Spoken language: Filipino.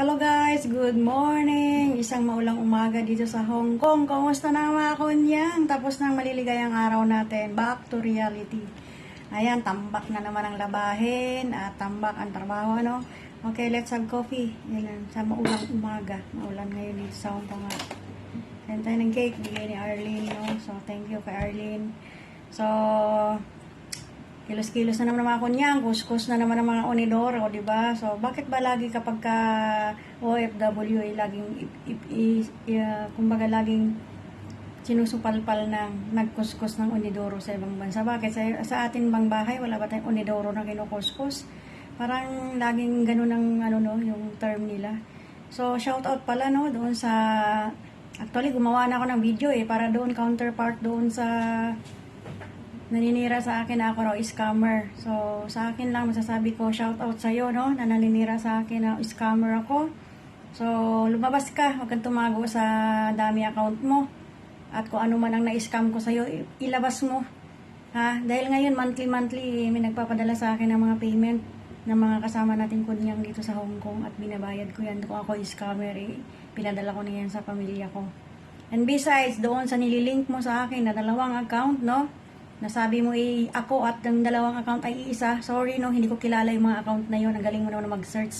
Hello guys, good morning! Isang maulang umaga dito sa Hong Kong. Kumusta na mga kunyang? Tapos nang maliligayang araw natin. Back to reality. Ayan, tambak na naman ang labahin at tambak ang trabaho, ano? Okay, let's have coffee. Yan, sa maulang umaga. Maulan ngayon dito sa Hong Kong. Ayan tayo ng cake. Bigay ni Arlene, no? So, thank you kay Arlene. So, kilos-kilos na naman ang mga kunyang, kuskus na naman ang mga onidoro, di ba? So, bakit ba lagi kapag ka OFW ay laging, kumbaga laging sinusupalpal ng nagkuskus ng onidoro sa ibang bansa? Bakit? Sa atin bang bahay, wala ba tayong onidoro na kinukuskus? Parang laging ganun ang, yung term nila. So, shout out pala, no, doon sa, actually, gumawa na ako ng video, para doon, counterpart doon sa, naninira sa akin na ako raw scammer. So, sa akin lang masasabi ko, shout out sa'yo, no, na naninira sa akin na scammer ako. So, lumabas ka, huwag kang tumago sa dami account mo. At kung ano man ang na-scam ko sa'yo, ilabas mo. Ha? Dahil ngayon, monthly, may nagpapadala sa akin ng mga payment ng mga kasama nating kunyang dito sa Hong Kong at binabayad ko yan. Kung ako scammer, pinadala ko na yan sa pamilya ko. And besides, doon sa nililink mo sa akin na 2 account, no? Nasabi mo ako at ng 2 account ay isa. Sorry, no, hindi ko kilala yung mga account na yun. Ang galing mo naman mag-search.